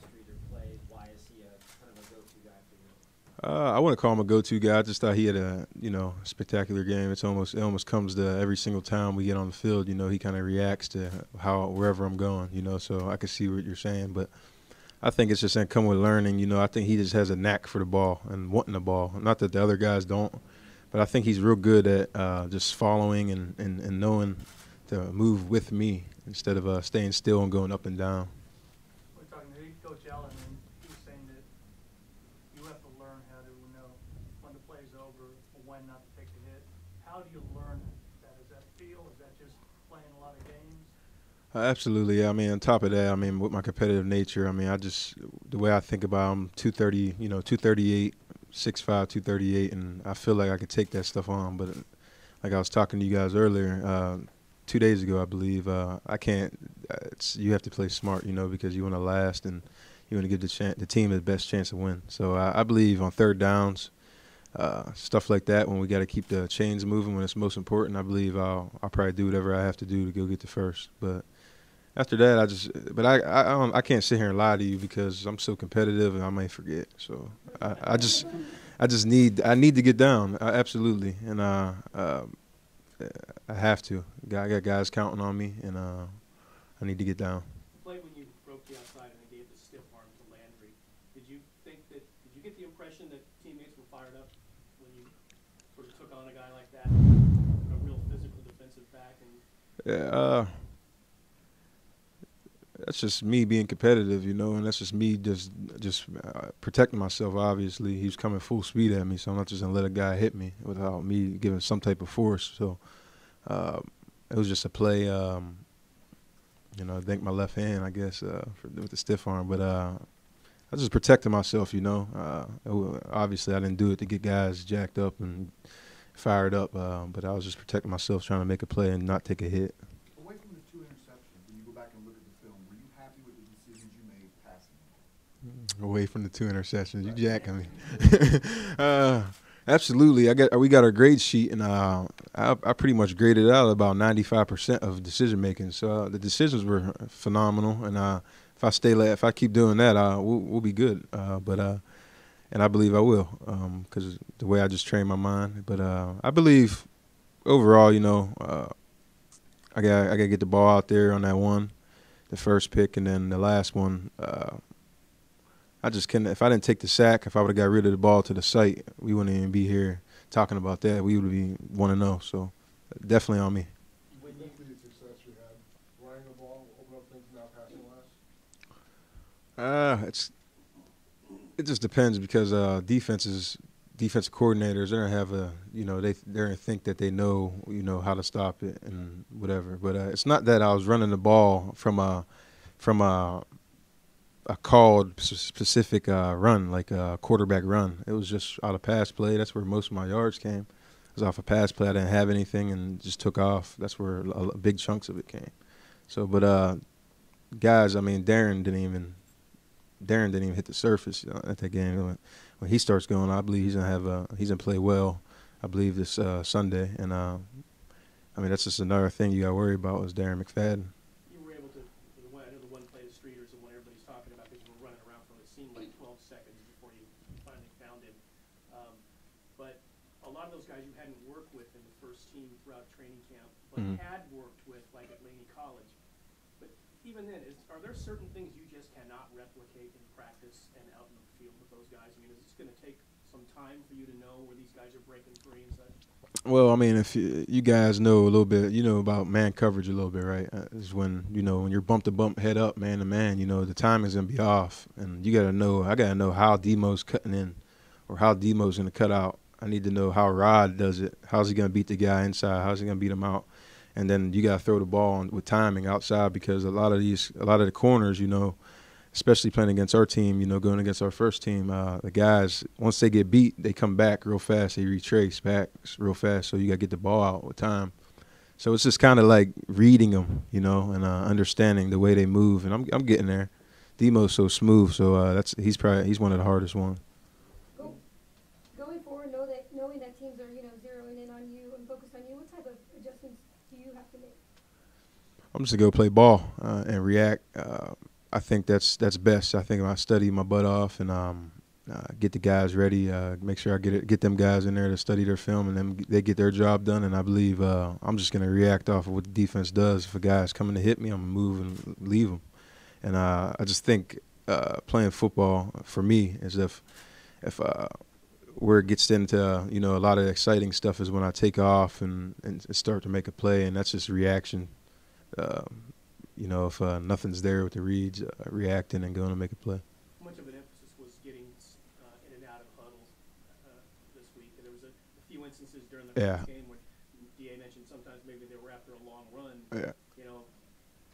Streeter played? Why is he a kind of a go-to guy for you? I wouldn't call him a go-to guy. I just thought he had a spectacular game. It almost comes to every single time we get on the field. He kind of reacts to how wherever I'm going. So I can see what you're saying, but I think it's just gonna come with learning. I think he just has a knack for the ball and wanting the ball. Not that the other guys don't, but I think he's real good at just following and knowing to move with me instead of staying still and going up and down. We're talking to Coach Allen, and he was saying that you have to learn how to know when the play's over or when not to take the hit. How do you learn that? Is that feel? Is that just playing a lot of games? Absolutely. Yeah. I mean, on top of that, I mean, with my competitive nature, I mean, the way I think about, I'm 230, 238, 6'5", 238, and I feel like I could take that stuff on. But like I was talking to you guys earlier, 2 days ago, I believe, I can't. You have to play smart, because you want to last and you want to give the team the best chance to win. So I believe on third downs, stuff like that, when we got to keep the chains moving when it's most important, I believe I'll probably do whatever I have to do to go get the first. But after that, I can't sit here and lie to you because I'm so competitive and I might forget. So I need to get down, absolutely, and I have to. I got guys counting on me, and I need to get down. Play when you broke the outside and they gave the stiff arm to Landry. Did you get the impression that teammates were fired up when you sort of took on a guy like that, a real physical defensive back? Yeah, that's just me being competitive, and that's just me just protecting myself. Obviously, he's coming full speed at me, so I'm not just gonna let a guy hit me without me giving some type of force. So it was just a play. I think my left hand, I guess, with the stiff arm, but I was just protecting myself. Obviously, I didn't do it to get guys jacked up and fired up, but I was just protecting myself, trying to make a play and not take a hit. Away from the two interceptions, when you go back and look at the film, were you happy with the decisions you made passing? Away from the two interceptions, you jacking me. Absolutely. We got our grade sheet, and I pretty much graded out about 95% of decision making. So the decisions were phenomenal, and if I keep doing that, we'll be good. And I believe I will, because the way I just train my mind. But I believe overall, I got to get the ball out there on that one, the first pick, and then the last one. I just couldn't. If I didn't take the sack, if I would have got rid of the ball to the site, we wouldn't even be here talking about that. We would be 1-0. So definitely on me. When you the success you had running the ball, open up things, now passing less? It just depends because defensive coordinators, they're gonna have they're gonna think that they know how to stop it and whatever. But it's not that I was running the ball from a called specific run, like a quarterback run. It was just out of pass play. That's where most of my yards came. It was off a pass play. I didn't have anything and just took off. That's where big chunks of it came. So, but guys, I mean, Darren didn't even hit the surface at that game. When he starts going, I believe he's gonna play well. I believe this Sunday, and I mean that's just another thing you got to worry about is Darren McFadden. You were able to, I know the one play the Streeters and what everybody's talking about because you were running around for what seemed like 12 seconds before you finally found him. But a lot of those guys you hadn't worked with in the first team throughout training camp, but had worked with like at Laney College. But even then, are there certain things you just cannot replicate in practice and out in the field with those guys? I mean, is this going to take some time for you to know where these guys are breaking free and such? Well, I mean, if you guys know a little bit, about man coverage a little bit, right? Is when when you're bump to bump, head up, man to man. The time is gonna be off, and you gotta know. I gotta know how Demo's cutting in, or how Demo's gonna cut out. I need to know how Rod does it. How's he gonna beat the guy inside? How's he gonna beat him out? And then you gotta throw the ball with timing outside because a lot of the corners, especially playing against our team, going against our first team, the guys, once they get beat, they come back real fast. They retrace back real fast, so you got to get the ball out with time. So it's just kind of like reading them, and understanding the way they move. And I'm getting there. Demo's so smooth, so he's one of the hardest ones. Going forward, knowing that teams are zeroing in on you and focused on you, what type of adjustments do you have to make? I'm just going to go play ball and react. I think that's best. I think I study my butt off and get the guys ready. Make sure I get them guys in there to study their film, and then they get their job done. And I believe I'm just gonna react off of what the defense does. If a guy's coming to hit me, I'm gonna move and leave him. And I just think playing football for me is if where it gets into a lot of exciting stuff is when I take off and start to make a play, and that's just reaction. If nothing's there with the reads, reacting and going to make a play. Much of an emphasis was getting in and out of huddles this week. And there was a few instances during the first game when DA mentioned sometimes maybe they were after a long run. Yeah.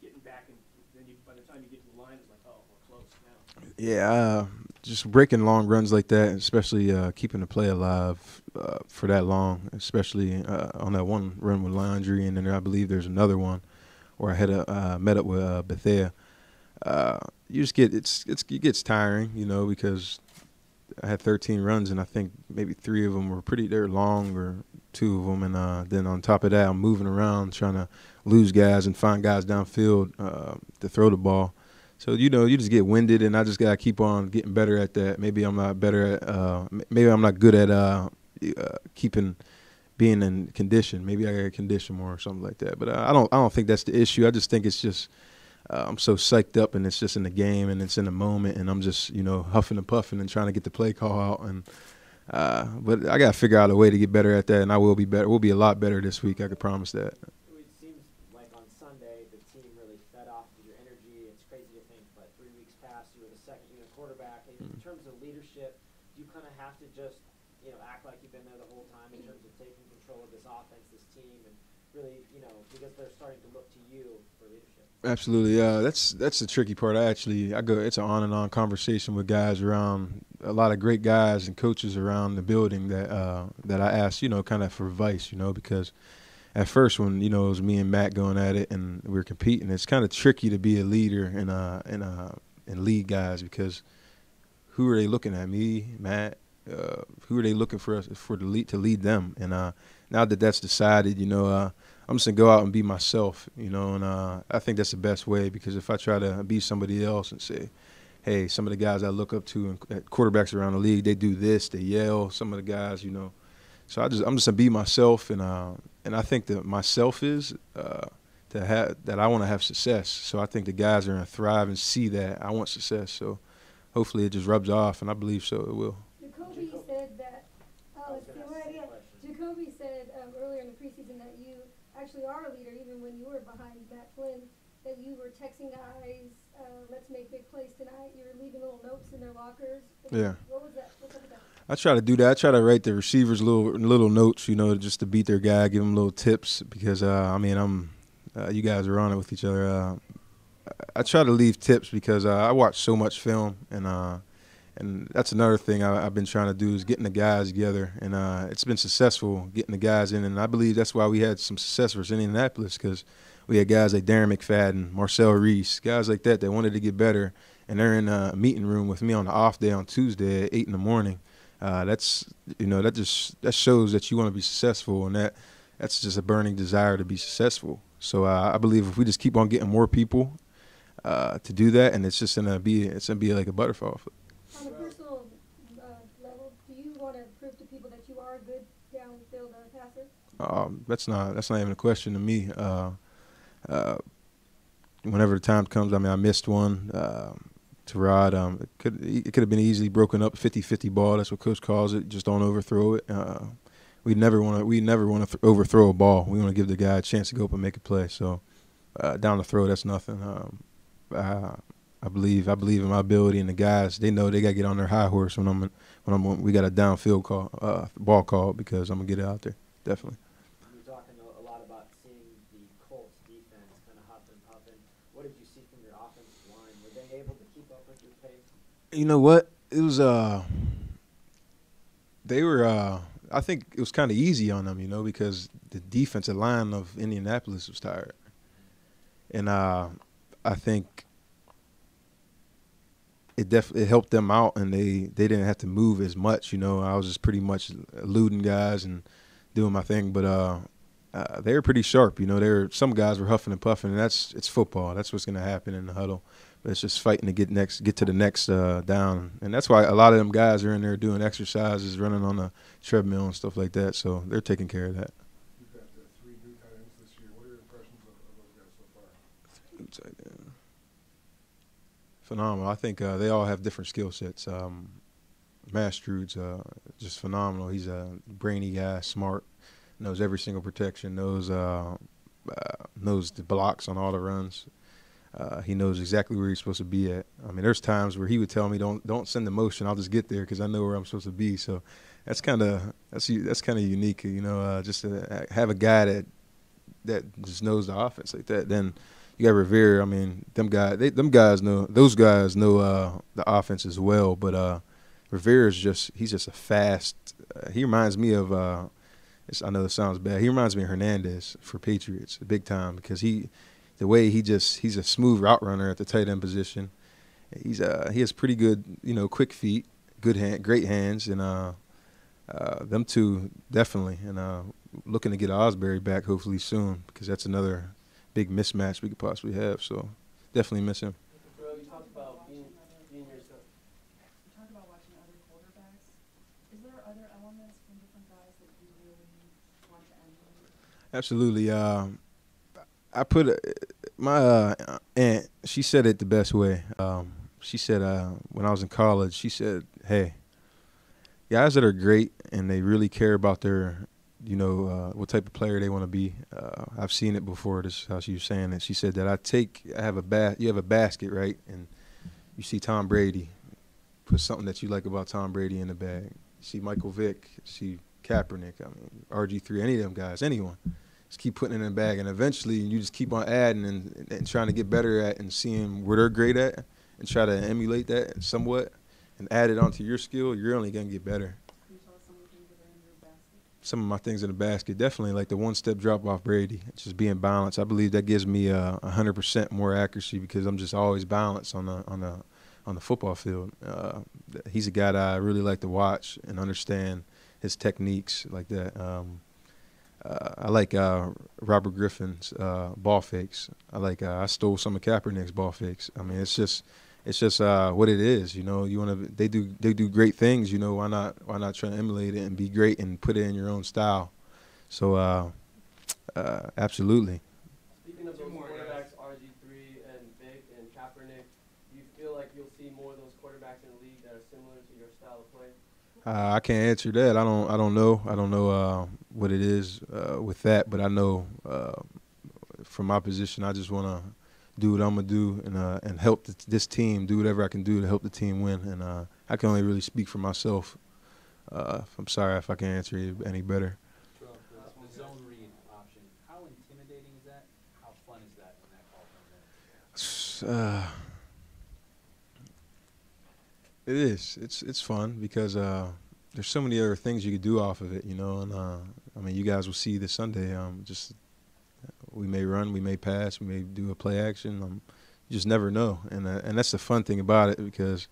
Getting back, and then by the time you get to the line, it's like, oh, we're close now. Yeah, just breaking long runs like that, especially keeping the play alive for that long, especially on that one run with Landry, and then I believe there's another one where I had met up with Bethea. You just it gets tiring, because I had 13 runs, and I think maybe 3 of them were they're long, or 2 of them, and then on top of that, I'm moving around trying to lose guys and find guys downfield to throw the ball. So you just get winded, and I just gotta keep on getting better at that. Maybe I'm not better at. Maybe I'm not good at being in condition. Maybe I gotta condition more or something like that. But I don't think that's the issue. I just think it's just I'm so psyched up, and it's just in the game, and it's in the moment, and I'm just huffing and puffing and trying to get the play call out. And but I gotta figure out a way to get better at that, and I will be better. We'll be a lot better this week. I can promise that. It seems like on Sunday the team really fed off of your energy. It's crazy to think, but 3 weeks passed, you were the second unit quarterback. And in terms of leadership, do you kind of have to just act like you've been there the whole time in terms of taking control of this offense, this team, and really, because they're starting to look to you for leadership? Absolutely. That's the tricky part. It's an on and on conversation with guys around, a lot of great guys and coaches around the building that I ask, kind of for advice, because at first when, it was me and Matt going at it and we were competing, it's kind of tricky to be a leader and lead guys, because who are they looking at? Me, Matt? Who are they looking for us to lead them? And now that that's decided, I'm just gonna go out and be myself, and I think that's the best way, because if I try to be somebody else and say, hey, some of the guys I look up to and quarterbacks around the league, they do this, they yell. Some of the guys, so I'm just gonna be myself, and I think that myself is that I want to have success. So I think the guys are gonna thrive and see that I want success. So hopefully it just rubs off, and I believe so it will. Jacoby said earlier in the preseason that you actually are a leader, even when you were behind Matt Flynn, that you were texting guys, let's make big plays tonight. You were leaving little notes in their lockers. Yeah. What was that? What's up with that? I try to do that. I try to write the receivers little notes, just to beat their guy, give them little tips, because you guys are on it with each other. I try to leave tips because I watch so much film, and that's another thing I've been trying to do, is getting the guys together, and it's been successful getting the guys in, and I believe that's why we had some success versus Indianapolis, because we had guys like Darren McFadden, Marcel Reese, guys like that wanted to get better, and they're in a meeting room with me on the off day on Tuesday at 8 in the morning. That shows that you want to be successful, and that's just a burning desire to be successful. So I believe if we just keep on getting more people to do that, and it's gonna be like a butterfly effect. On a personal level, do you want to prove to people that you are a good downfield passer? That's not even a question to me. Whenever the time comes, I missed one to Rod. It could have been easily broken up, 50-50 ball. That's what Coach calls it. Just don't overthrow it. We never want to overthrow a ball. We want to give the guy a chance to go up and make a play. So down the throw, that's nothing. I believe in my ability, and the guys, they know they got to get on their high horse when we got a downfield ball call, because I'm gonna get it out there, definitely. You're talking a lot about seeing the Colts defense kind of huffing and puffing. What did you see from your offensive line? Were they able to keep up with your pace? You know what? It was they were. I think it was kind of easy on them, because the defensive line of Indianapolis was tired, and I think it definitely helped them out, and they didn't have to move as much. I was just pretty much eluding guys and doing my thing, but they were pretty sharp. Some guys were huffing and puffing, and it's football. That's what's going to happen in the huddle. It's just fighting to get to the next down, and that's why a lot of them guys are in there doing exercises, running on the treadmill and stuff like that. So they're taking care of that. You've got 3 new tight ends this year. What are your impressions of those guys so far? New tight end. Phenomenal. I think they all have different skill sets. Mastrud's just phenomenal. He's a brainy guy, smart, knows every single protection, knows the blocks on all the runs. He knows exactly where he's supposed to be at. I mean, there's times where he would tell me, "Don't send the motion. I'll just get there because I know where I'm supposed to be." So that's kind of unique, you know. Just to have a guy that just knows the offense like that. Then you got Revere. I mean, those guys know the offense as well. But Revere is he's just a fast. He reminds me of. I know this sounds bad. He reminds me of Hernandez for Patriots, big time, because the way he's a smooth route runner at the tight end position. He has pretty good, you know, quick feet, great hands, and them two definitely. And looking to get Osbury back hopefully soon, because that's another big mismatch we could possibly have. So definitely miss him. Terrelle, you talked about being yourself. You talked about watching other quarterbacks. Is there other elements from different guys that you really want to emulate? Absolutely. I put my aunt. She said it the best way. She said when I was in college, she said, "Hey, guys that are great and they really care about their, you know, what type of player they want to be. I've seen it before. This is how she was saying it. She said that you have a basket, right, and you see Tom Brady. Put something that you like about Tom Brady in the bag. You see Michael Vick, see Kaepernick. I mean, RG3, any of them guys, anyone." Just keep putting it in the bag, and eventually you just keep on adding and trying to get better at and seeing where they're great at and try to emulate that somewhat and add it onto your skill. You're only going to get better. Can you tell us some of the things that are in your basket? Some of my things in the basket, definitely like the one-step drop off Brady, just being balanced. I believe that gives me 100% more accuracy because I'm just always balanced on the football field. He's a guy that I really like to watch and understand his techniques like that. I like Robert Griffin's ball fakes. I stole some of Kaepernick's ball fakes. I mean, it's just what it is. You know, they do great things. You know, why not try to emulate it and be great and put it in your own style? So absolutely. Speaking of those quarterbacks, RG3 and Vic and Kaepernick, do you feel like you'll see more of those quarterbacks in the league that are similar to your style of play? I can't answer that. I don't know. I don't know what it is with that, but I know from my position, I just want to do what I'm gonna do and help this team do whatever I can do to help the team win. And I can only really speak for myself. I'm sorry if I can't answer you any better. The zone read option. How intimidating is that? How fun is that when that call comes in? It is. It's fun because there's so many other things you could do off of it, you know. And I mean, you guys will see this Sunday. We may run, we may pass, we may do a play action. You just never know, and that's the fun thing about it because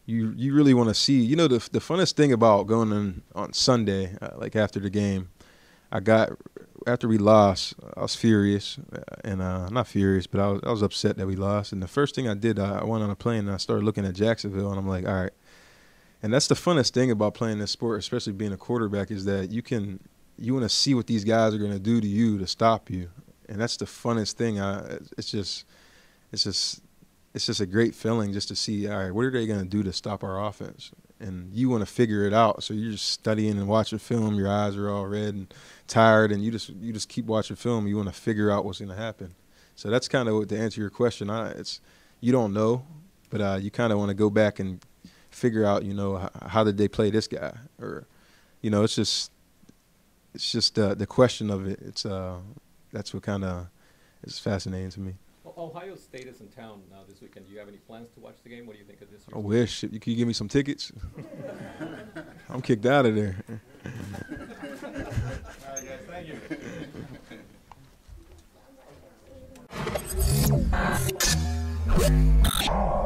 you really want to see. You know, the funnest thing about going in on Sunday, like after the game, after we lost, I was furious, and not furious, but I was upset that we lost. And the first thing I did, I went on a plane and I started looking at Jacksonville, and I'm like, all right. And that's the funnest thing about playing this sport, especially being a quarterback, is that you want to see what these guys are going to do to you to stop you, and that's the funnest thing. It's just a great feeling just to see, all right, what are they going to do to stop our offense? And you want to figure it out. So you're just studying and watching film. Your eyes are all red and tired, and you just keep watching film. You want to figure out what's going to happen. So that's kind of to answer your question. You don't know, but you kind of want to go back and figure out, you know, how did they play this guy? Or, you know, it's just the question of it. That's what kind of is fascinating to me. Well, Ohio State is in town this weekend. Do you have any plans to watch the game? What do you think of this year's I wish. Can you give me some tickets? I'm kicked out of there. All right, guys, thank you.